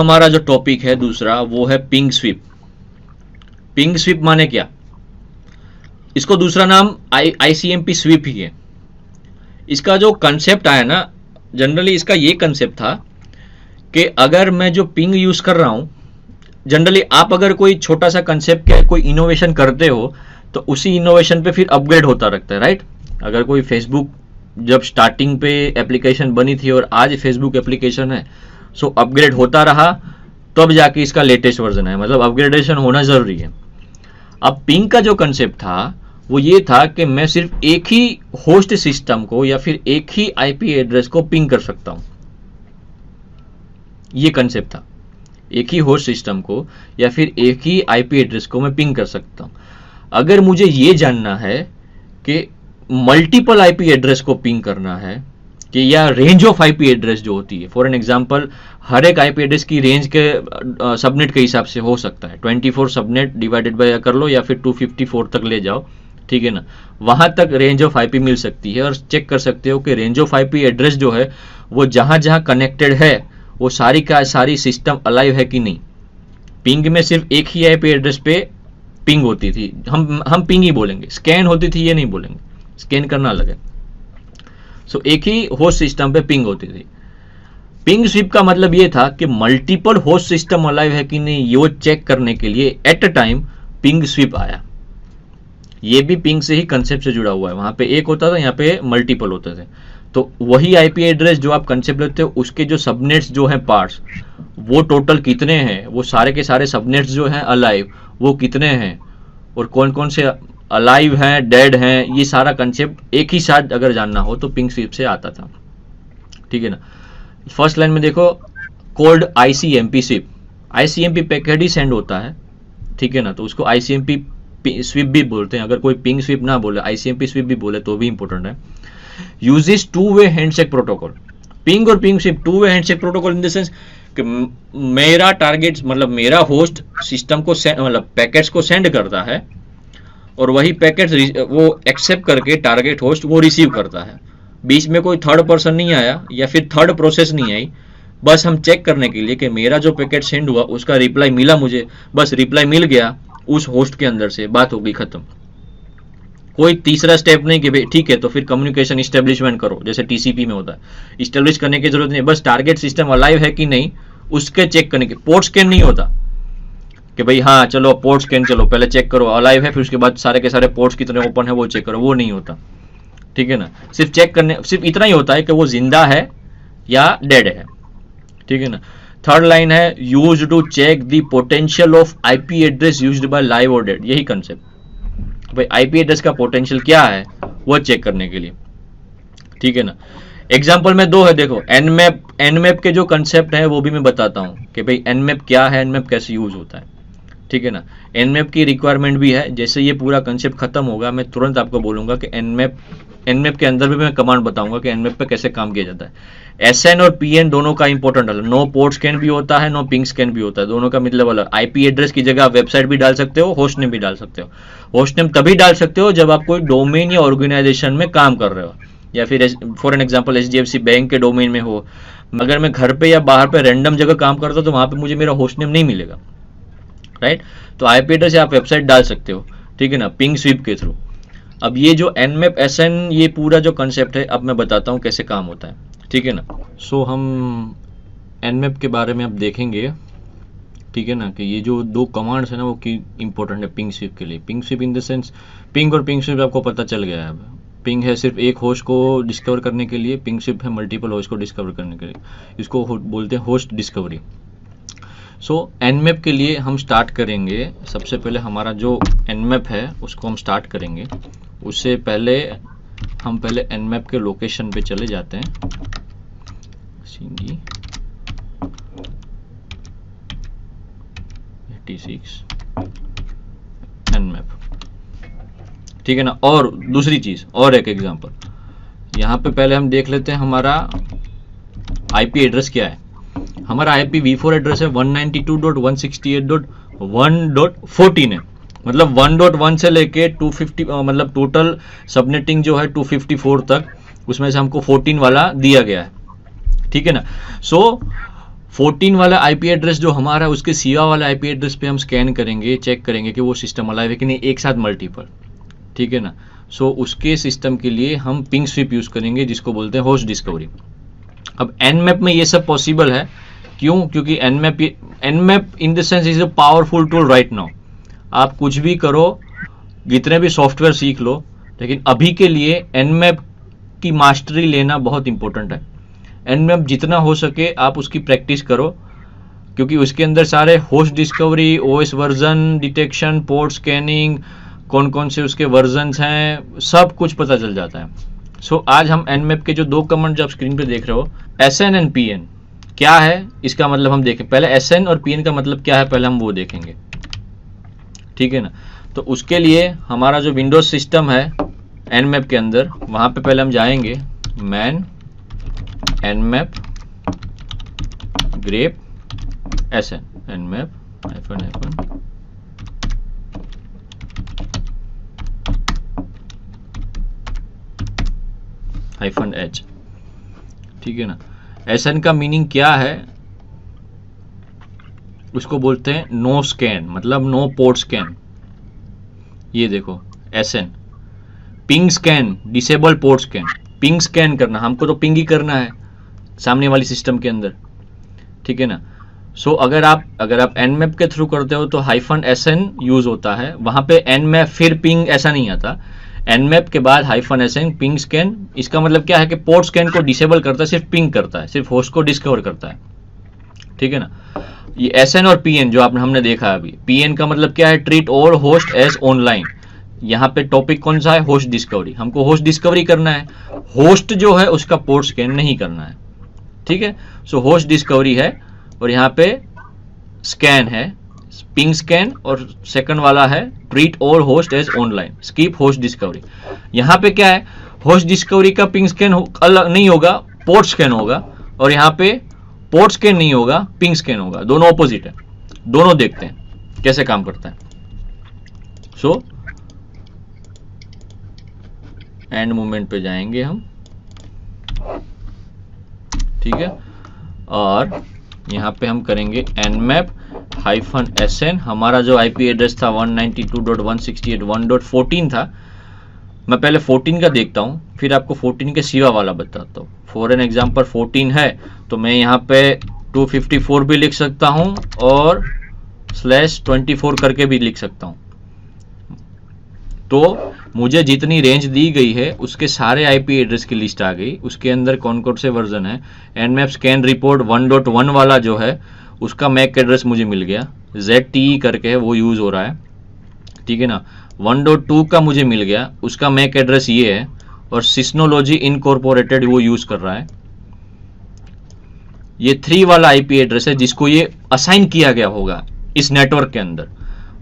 हमारा जो टॉपिक है दूसरा वो है पिंग स्वीप। पिंग स्वीप माने क्या? इसको दूसरा नाम आईसीएमपी स्वीप ही है। इसका जो कंसेप्ट आया ना, जनरली इसका ये कंसेप्ट था कि अगर मैं जो पिंग यूज कर रहा हूं, जनरली आप अगर कोई छोटा सा कंसेप्ट के कोई इनोवेशन करते हो तो उसी इनोवेशन पे फिर अपग्रेड होता रहता है, राइट? अगर कोई फेसबुक जब स्टार्टिंग पे एप्लीकेशन बनी थी और आज फेसबुक एप्लीकेशन है, सो अपग्रेड होता रहा तब जाके इसका लेटेस्ट वर्जन है, मतलब अपग्रेडेशन होना जरूरी है। अब पिंग का जो कंसेप्ट था वो ये था कि मैं सिर्फ एक ही होस्ट सिस्टम को या फिर एक ही आईपी एड्रेस को पिंग कर सकता हूं। ये कंसेप्ट था, एक ही होस्ट सिस्टम को या फिर एक ही आईपी एड्रेस को मैं पिंग कर सकता हूं। अगर मुझे ये जानना है कि मल्टीपल आईपी एड्रेस को पिंग करना है कि या रेंज ऑफ आईपी एड्रेस जो होती है, फॉर एन एग्जांपल हर एक आईपी एड्रेस की रेंज के सबनेट के हिसाब से हो सकता है, 24 सबनेट डिवाइडेड बाय कर लो या फिर 254 तक ले जाओ, ठीक है ना, वहां तक रेंज ऑफ आईपी मिल सकती है। और चेक कर सकते हो कि रेंज ऑफ आईपी एड्रेस जो है वो जहां जहां कनेक्टेड है वो सारी का सारी सिस्टम अलाइव है कि नहीं। पिंग में सिर्फ एक ही आईपी एड्रेस पे पिंग होती थी, हम पिंग ही बोलेंगे, स्कैन होती थी ये नहीं बोलेंगे, स्कैन करना अलग है। सो एक ही होस्ट सिस्टम पे पिंग होती थी। पिंग स्वीप का मतलब ये था कि मल्टीपल होस्ट सिस्टम अलाइव है कि नहीं ये चेक करने के लिए at a time ping sweep आया। ये भी पिंग से ही कंसेप्ट से जुड़ा हुआ है, वहां पे एक होता था, यहाँ पे मल्टीपल होते थे। तो वही आईपी एड्रेस जो आप कंसेप्ट लेते हो उसके जो सबनेट्स जो हैं पार्ट्स, वो टोटल कितने हैं, वो सारे के सारे सबनेट्स जो हैं अलाइव वो कितने हैं और कौन कौन से अलाइव हैं, डेड हैं, ये सारा कंसेप्ट एक ही साथ अगर जानना हो तो पिंग स्वीप से आता था, ठीक है ना। फर्स्ट लाइन में देखो, called ICMP sweep, ICMP packet ही सेंड होता है, ठीक है ना, तो उसको आईसीएमपी स्वीप भी बोलते हैं। अगर कोई पिंग स्वीप ना बोले, आईसीएमपी स्वीप भी बोले तो भी इंपॉर्टेंट है। Uses two way handshake protocol. Ping और ping sweep two way handshake protocol in the sense कि मेरा टारगेट मतलब मेरा होस्ट सिस्टम को मतलब पैकेट्स को सेंड करता है और वही पैकेट्स वो एक्सेप्ट करके टारगेट होस्ट वो रिसीव करता है। बीच में कोई थर्ड पर्सन नहीं आया या फिर थर्ड प्रोसेस नहीं आई, बस हम चेक करने के लिए कि मेरा जो पैकेट सेंड हुआ उसका रिप्लाई मिला मुझे, बस रिप्लाई मिल गया उस होस्ट के अंदर से, बात हो गई खत्म। कोई तीसरा स्टेप नहीं कि भाई ठीक है तो फिर कम्युनिकेशन इस्टेब्लिशमेंट करो, जैसे टीसीपी में होता है। इस्टेब्लिश करने की जरूरत नहीं, बस टारगेट सिस्टम अलाइव है कि नहीं उसके चेक करने के। पोर्ट स्कैन नहीं होता कि भाई हाँ चलो पोर्ट स्कैन, चलो पहले चेक करो अलाइव है, फिर उसके बाद सारे के सारे पोर्ट्स कितने ओपन है वो चेक करो, वो नहीं होता, ठीक है ना। सिर्फ चेक करने, सिर्फ इतना ही होता है कि वो जिंदा है या डेड है, ठीक है ना। थर्ड लाइन है, use to check the potential of IP address used by live और डेड। यही कंसेप्ट, भाई आईपी एड्रेस का पोटेंशियल क्या है वो चेक करने के लिए, ठीक है ना। एग्जाम्पल में दो है, देखो एनमैप, एनमैप के जो कंसेप्ट है वो भी मैं बताता हूं कि भाई एनमैप क्या है, एनमैप कैसे यूज होता है, ठीक है ना। एनमैप की रिक्वायरमेंट भी है, जैसे ये पूरा कंसेप्ट खत्म होगा मैं तुरंत आपको बोलूंगा कि एनमैप के अंदर भी मैं कमांड बताऊंगा कि एनमैप पे कैसे काम किया जाता है। एसएन और पीएन दोनों का इंपॉर्टेंट है, नो पोर्ट स्कैन भी होता है, नो पिंग स्कैन भी होता है, दोनों का मतलब अलग। आईपी एड्रेस की जगह आप वेबसाइट भी डाल सकते हो, होस्ट नेम भी डाल सकते हो। होस्ट नेम तभी डाल सकते हो जब आप कोई डोमेन या ऑर्गेनाइजेशन में काम कर रहे हो, या फिर for an example HDFC bank के डोमेन में हो। अगर मैं घर पे या बाहर पे रैंडम जगह काम करता हूं तो वहां पे मुझे मेरा होस्ट नेम नहीं मिलेगा, राइट। तो आईपी एड्रेस आप वेबसाइट डाल सकते हो, ठीक है ना, पिंग स्वीप के थ्रू। अब ये जो एनमैप एसएन ये पूरा जो कंसेप्ट है अब मैं बताता हूँ कैसे काम होता है, ठीक है ना। सो हम एनमैप के बारे में अब देखेंगे, ठीक है ना, कि ये जो दो कमांड्स है ना वो की इंपॉर्टेंट है पिंग स्वीप के लिए। Ping sweep in the sense, ping और पिंग स्वीप आपको पता चल गया है। अब पिंग है सिर्फ एक होस्ट को डिस्कवर करने के लिए, पिंग स्वीप है मल्टीपल होस्ट को डिस्कवर करने के लिए, इसको बोलते हैं होस्ट डिस्कवरी। सो एनमैप के लिए हम स्टार्ट करेंगे, सबसे पहले हमारा जो एनमैप है उसको हम स्टार्ट करेंगे। उससे पहले हम पहले एनमैप के लोकेशन पे चले जाते हैं, CD 86 एनमैप, ठीक है ना। और दूसरी चीज और एक एग्जांपल, यहाँ पे पहले हम देख लेते हैं हमारा आईपी एड्रेस क्या है। हमारा IPv4 एड्रेस है 192.168.1.14 है, मतलब 1.1 से लेके 250 मतलब टोटल सबनेटिंग जो है 254 तक, उसमें से हमको 14 वाला दिया गया है, ठीक है ना। सो 14 वाला आईपी एड्रेस जो हमारा है उसके सिवा वाला आईपी एड्रेस पे हम स्कैन करेंगे, चेक करेंगे कि वो सिस्टम अलाइव है कि नहीं, एक साथ मल्टीपल, ठीक है ना। सो उसके सिस्टम के लिए हम पिंग स्वीप यूज़ करेंगे जिसको बोलते हैं होस्ट डिस्कवरी। अब एनमैप में ये सब पॉसिबल है, क्यों? क्योंकि Nmap in the sense is a powerful tool right now. आप कुछ भी करो, जितने भी सॉफ्टवेयर सीख लो, लेकिन अभी के लिए एनमैप की मास्टरी लेना बहुत इंपॉर्टेंट है। एनमैप जितना हो सके आप उसकी प्रैक्टिस करो, क्योंकि उसके अंदर सारे host discovery, OS version detection, port scanning, कौन कौन से उसके वर्जन्स हैं, सब कुछ पता चल जाता है। सो आज हम एनमैप के जो दो कमांड जो आप स्क्रीन पे देख रहे हो, एसएन एंड पीएन, क्या है इसका मतलब हम देखें। पहले एसएन और पीएन का मतलब क्या है पहले हम वो देखेंगे, ठीक है ना। तो उसके लिए हमारा जो विंडोज सिस्टम है एनमैप के अंदर, वहां पे पहले हम जाएंगे man nmap grep sn nmap -h, ठीक है ना। sn का मीनिंग क्या है? उसको बोलते हैं नो स्कैन, मतलब नो पोर्ट स्कैन। ये देखो sn, ping scan, disable port scan. Ping scan करना, हमको तो पिंग ही करना है सामने वाली सिस्टम के अंदर, ठीक है ना। सो अगर आप nmap के थ्रू करते हो तो -sn यूज होता है, वहां पे nmap फिर पिंग ऐसा नहीं आता। nmap के बाद -sn पिंग स्कैन, इसका मतलब क्या है कि पोर्ट स्कैन को डिसेबल करता है, सिर्फ पिंग करता है, सिर्फ होस्ट को डिस्कवर करता है, ठीक है ना। ये sn और pn जो हमने देखा अभी, pn का मतलब क्या है? Treat all host as online. यहाँ पे टॉपिक कौन सा है? Host discovery. हमको होस्ट डिस्कवरी करना है, होस्ट जो है उसका पोर्ट स्कैन नहीं करना है, ठीक है। सो होस्ट डिस्कवरी है और यहाँ पे स्कैन है, पिंग स्कैन, और सेकंड वाला है treat all host as online, skip host discovery. यहाँ पे क्या है? होस्ट डिस्कवरी का पिंग स्कैन अलग नहीं होगा, पोर्ट स्कैन होगा, और यहाँ पे पोर्ट स्कैन नहीं होगा, पिंग स्कैन होगा। दोनों ऑपोजिट है, दोनों देखते हैं कैसे काम करता है। सो एंड मूवमेंट पे जाएंगे हम, ठीक है, और यहाँ पे हम करेंगे nmap -sn। हमारा जो आईपी एड्रेस था 192.168.1.14 था। मैं पहले 14 का देखता हूँ, फिर आपको 14 के सिवा वाला बताता हूँ। फॉर एन एग्जाम्पल 14 है तो मैं यहाँ पे 254 भी लिख सकता हूँ और /24 करके भी लिख सकता हूँ। तो मुझे जितनी रेंज दी गई है उसके सारे आईपी एड्रेस की लिस्ट आ गई। उसके अंदर कौन कौन से वर्जन है, nmap स्कैन रिपोर्ट 1.1 वाला जो है उसका मैक एड्रेस मुझे मिल गया, ZTE करके है वो यूज हो रहा है, ठीक है ना। 1.2 का मुझे मिल गया, उसका मैक एड्रेस ये है, और सिस्नोलॉजी इनकॉर्पोरेटेड वो यूज कर रहा है। ये 3 वाला आईपी एड्रेस है जिसको ये असाइन किया गया होगा इस नेटवर्क के अंदर,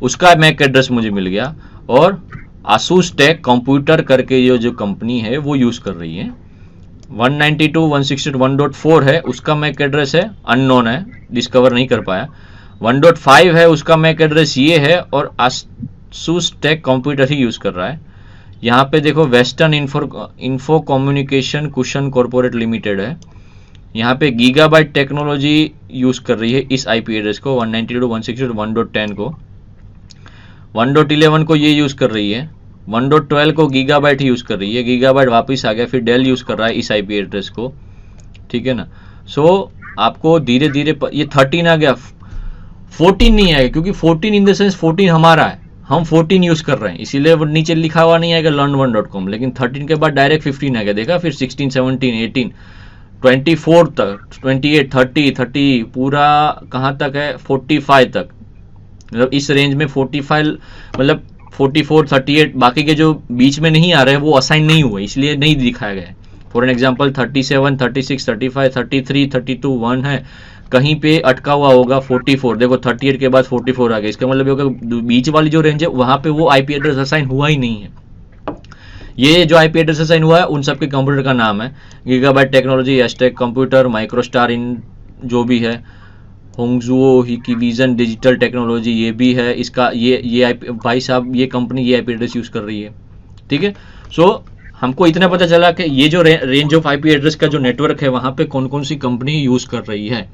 उसका मैक एड्रेस मुझे मिल गया। और आसूस टेक कंप्यूटर करके ये जो कंपनी है वो यूज कर रही है, 192.168.1.4 है, उसका मैक एड्रेस है अननोन है, डिस्कवर नहीं कर पाया। 1.5 है, उसका मैक एड्रेस ये है, और आसूस टेक कंप्यूटर ही यूज कर रहा है। यहाँ पे देखो western info communication cushion corporate limited है, यहाँ पे गीगाबाइट टेक्नोलॉजी यूज कर रही है इस आईपी एड्रेस को 192.168.1.10 को। 1.11 को ये यूज कर रही है, 1.12 को गीगाबाइट यूज कर रही है, गीगाबाइट वापस आ गया, फिर डेल यूज कर रहा है इस आईपी एड्रेस को, ठीक है ना। सो आपको धीरे धीरे ये 13 आ गया, 14 नहीं आएगा, क्योंकि 14 इन द सेंस 14 हमारा है, हम 14 यूज कर रहे हैं, इसीलिए वो नीचे लिखा हुआ नहीं आएगा learn1.com, लेकिन 13 के बाद डायरेक्ट 15 आ गया, देखा, फिर 16, 17, 18, 24 तक, 28, 30 पूरा कहाँ तक है, 45 तक, मतलब इस रेंज में 45, मतलब 44, 38, बाकी के जो बीच में नहीं आ रहे हैं वो असाइन नहीं हुए, इसलिए नहीं दिखाया गया है। फॉर एन एग्जाम्पल 37, 36, 35, 33, 32, 1 है, कहीं पे अटका हुआ होगा 44, देखो 38 के बाद 44 आ गया, इसका मतलब होगा बीच वाली जो रेंज है वहां पे वो आईपी एड्रेस असाइन हुआ ही नहीं है। ये जो आईपी एड्रेस असाइन हुआ है उन सबके कंप्यूटर का नाम है गीगाबाइट टेक्नोलॉजी, एस्टेक कंप्यूटर, माइक्रोस्टार, इन जो भी है, होंगजुओ, हिकिविजन डिजिटल टेक्नोलॉजी ये भी है, इसका ये भाई साहब ये कंपनी ये आईपी एड्रेस यूज कर रही है, ठीक है। सो हमको इतना पता चला कि ये जो रेंज ऑफ आईपी एड्रेस का जो नेटवर्क है वहां पे कौन कौन सी कंपनी यूज कर रही है,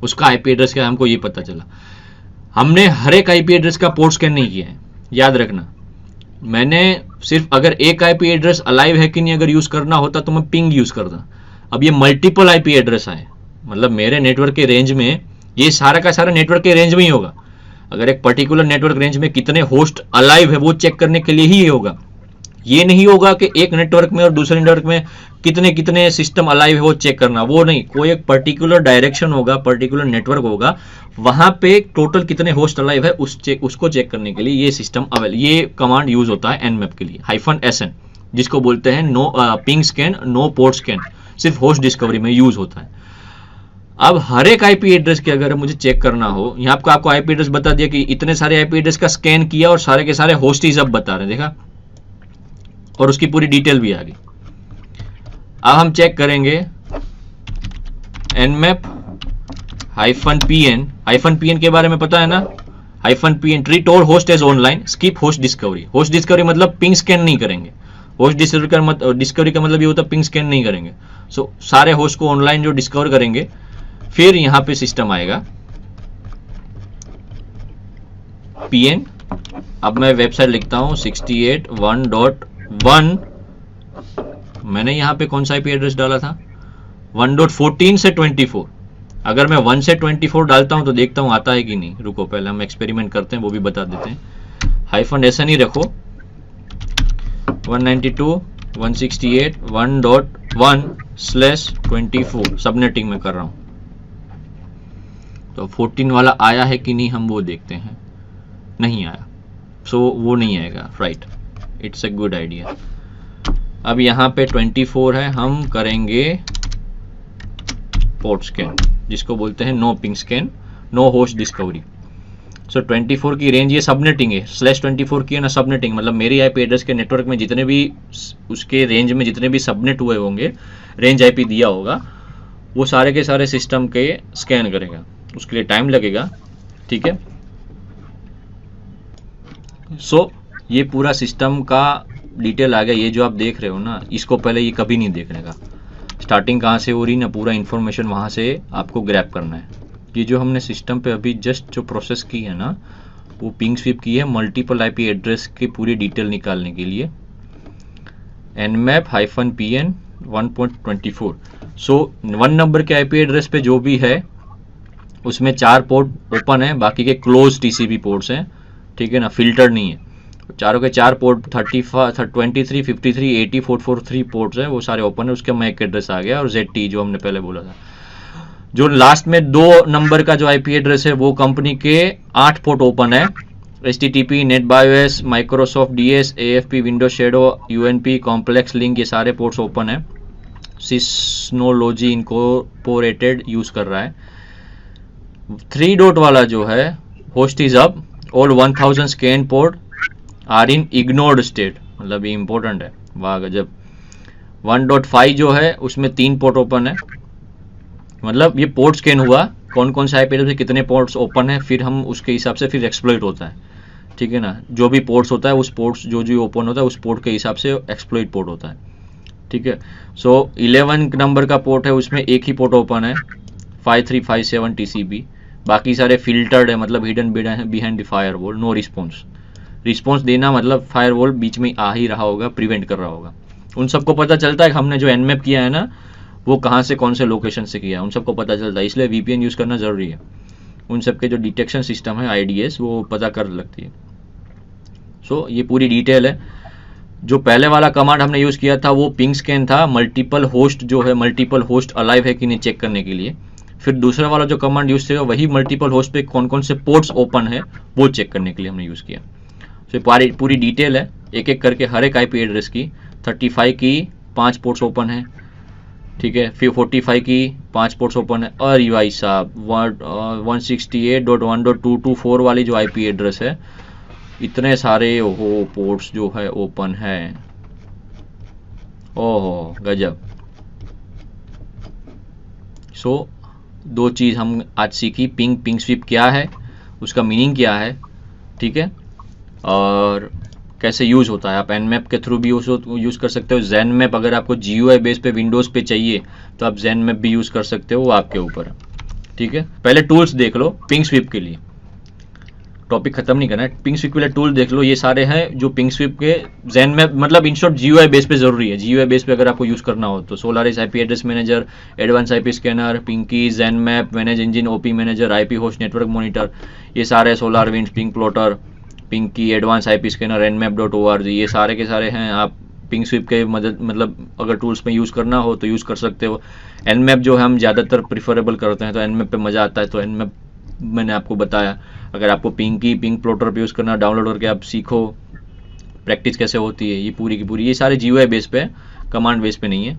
उसका आईपी एड्रेस क्या है हमको ये पता चला। हमने हर एक आईपी एड्रेस का पोर्ट स्कैन नहीं किया है, याद रखना। मैंने सिर्फ अगर एक आईपी एड्रेस अलाइव है कि नहीं अगर यूज करना होता तो मैं पिंग यूज करता। अब ये मल्टीपल आईपी एड्रेस आए, मतलब मेरे नेटवर्क के रेंज में ये सारा का सारा नेटवर्क के रेंज में ही होगा। अगर एक पर्टिकुलर नेटवर्क रेंज में कितने होस्ट अलाइव है वो चेक करने के लिए ही होगा। ये नहीं होगा कि एक नेटवर्क में और दूसरे नेटवर्क में कितने कितने सिस्टम अलाइव है वो चेक करना, वो नहीं। कोई एक पर्टिकुलर डायरेक्शन होगा, पर्टिकुलर नेटवर्क होगा, वहां पे टोटल कितने होस्ट अलाइव है उसको चेक करने के लिए ये सिस्टम ये कमांड यूज होता है nmap के लिए, -sn, जिसको बोलते हैं no ping scan, no port scan, सिर्फ होस्ट डिस्कवरी में यूज होता है। अब हर एक आईपी एड्रेस के अगर मुझे चेक करना हो, यहाँ आपको आईपी एड्रेस बता दिया कि इतने सारे आईपी एड्रेस का स्कैन किया और सारे के सारे होस्ट ही सब बता रहे हैं, देखा, और उसकी पूरी डिटेल भी आ गई। अब हम चेक करेंगे nmap -pn के बारे में पता है ना, -pn treat all host as online, skip host discovery. Host discovery मतलब पिंग स्कैन नहीं करेंगे। होस्ट डिस्कवरी का मतलब ये होता है पिंग स्कैन नहीं करेंगे। सो सारे होस्ट को ऑनलाइन जो डिस्कवर करेंगे, फिर यहां पे सिस्टम आएगा pn। अब मैं वेबसाइट लिखता हूं 68.1.1, मैंने यहां पे कौन सा आईपी एड्रेस डाला था, 1.14 से 24। अगर मैं 1 से 24 डालता हूं तो देखता हूं आता है कि नहीं। रुको पहले हम एक्सपेरिमेंट करते हैं, वो भी बता देते हैं। -sn ही रखो, 192.168.1.1/24 सबनेटिंग में कर रहा हूं। तो 14 वाला आया है कि नहीं हम वो देखते हैं। नहीं आया, सो वो नहीं आएगा, right, it's a good idea. अब यहाँ पे 24 है, हम करेंगे पोर्ट स्कैन, जिसको बोलते हैं no ping scan, no host discovery. So 24 की रेंज ये सबनेटिंग है, /24 की है ना सबनेटिंग, मतलब मेरी आईपी एड्रेस के नेटवर्क में जितने भी उसके रेंज में जितने भी सबनेट हुए होंगे, रेंज आईपी दिया होगा, वो सारे के सारे सिस्टम के स्कैन करेगा। उसके लिए टाइम लगेगा, ठीक है। सो ये पूरा सिस्टम का डिटेल आ गया। ये जो आप देख रहे हो ना, इसको पहले ये कभी नहीं देखने का। स्टार्टिंग कहाँ से हो रही ना, पूरा इन्फॉर्मेशन वहाँ से आपको ग्रैब करना है। ये जो हमने सिस्टम पे अभी जस्ट जो प्रोसेस की है ना, वो पिंग स्वीप की है मल्टीपल आईपी एड्रेस की पूरी डिटेल निकालने के लिए। nmap -pn 1.24। सो 1 नंबर के आईपी एड्रेस पे जो भी है उसमें 4 पोर्ट ओपन है, बाकी के क्लोज टीसीपी पोर्ट्स हैं, ठीक है ना, फिल्टर नहीं है। चारों के 4 पोर्ट 23, 53, 80, 443 पोर्ट्स हैं, वो सारे ओपन है। उसका मैक एड्रेस आ गया, और ZT जो हमने पहले बोला था। जो लास्ट में 2 नंबर का जो आईपी एड्रेस है वो कंपनी के 8 पोर्ट ओपन है, HTTP, NetBIOS, Microsoft DS, AFP, Windows shadow, UNP, complex link, ये सारे पोर्ट्स ओपन है। सिस्नोलॉजी इनकॉर्पोरेटेड यूज कर रहा है। 3 डॉट वाला जो है host is up, all 1000 scan port are in ignored state, मतलब ये इंपॉर्टेंट है, वाह गजब। 1.5 जो है उसमें 3 पोर्ट ओपन है, मतलब ये पोर्ट स्कैन हुआ, कौन कौन से आईपी एड्रेस से कितने पोर्ट्स ओपन है, फिर हम उसके हिसाब से फिर एक्सप्लॉइट होता है, ठीक है ना। जो भी पोर्ट्स होता है उस पोर्ट्स जो ओपन होता है उस पोर्ट के हिसाब से एक्सप्लॉइट पोर्ट होता है, ठीक है। सो 11 नंबर का पोर्ट है, उसमें एक ही पोर्ट ओपन है, 5357 TCP, बाकी सारे फिल्टर्ड है, मतलब hidden behind the firewall, no response देना मतलब फायरवॉल बीच में आ ही रहा होगा, प्रिवेंट कर रहा होगा। उन सबको पता चलता है कि हमने जो nmap किया है ना, वो कहाँ से कौन से लोकेशन से किया है, उन सबको पता चलता है, इसलिए VPN यूज़ करना ज़रूरी है। उन सबके जो डिटेक्शन सिस्टम है IDS, वो पता कर लगती है। सो ये पूरी डिटेल है। जो पहले वाला कमांड हमने यूज़ किया था वो पिंग स्कैन था, मल्टीपल होस्ट जो है, मल्टीपल होस्ट अलाइव है कि नहीं चेक करने के लिए। फिर दूसरा वाला जो कमांड यूज़ किया वही मल्टीपल होस्ट पे कौन कौन से पोर्ट्स ओपन है वो चेक करने के लिए हमने यूज़ किया। सो पूरी डिटेल है, एक एक करके हर एक IP एड्रेस की। 35 की 5 पोर्ट्स ओपन है, ठीक है। फिर 45 की 5 पोर्ट्स ओपन है, और भाई साहब 168.1.224 वाली जो IP एड्रेस है, इतने सारे ओहो पोर्ट्स जो है ओपन है, ओहो गजब। सो 2 चीज़ हम आज सीखी, पिंग स्वीप क्या है, उसका मीनिंग क्या है, ठीक है, और कैसे यूज़ होता है। आप nmap के थ्रू भी यूज़ कर सकते हो। ZenMap अगर आपको GUI बेस पे विंडोज़ पे चाहिए तो आप ZenMap भी यूज़ कर सकते हो, वो आपके ऊपर है, ठीक है, पहले टूल्स देख लो पिंग स्वीप के लिए, टॉपिक खत्म नहीं करना है। पिंग स्वीप के लिए टूल देख लो, ये सारे हैं जो पिंग स्वीप के ज़ेन में, मतलब इन शॉर्ट जीयूआई बेस पे जरूरी है। जीयूआई बेस पे अगर आपको यूज करना हो तो Solaris IP address manager, advance IP scanner, Pinkie, Zenmap, ManageEngine, OpManager, IP host, network monitor, ये सारे SolarWinds, PingPlotter, Pinkie, advance IP scanner, nmap.org, ये सारे के सारे हैं। आप पिंग स्वीप के मदद मतलब अगर टूल्स में यूज़ करना हो तो यूज़ कर सकते हो। nmap जो है हम ज़्यादातर प्रिफरेबल करते हैं, तो nmap पे मज़ा आता है, तो nmap मैंने आपको बताया। अगर आपको पिंकी, पिंग प्लॉटर पे यूज़ करना, डाउनलोड करके आप सीखो प्रैक्टिस कैसे होती है, ये पूरी की पूरी, ये सारे जीयूआई बेस पे है, कमांड बेस पे नहीं है।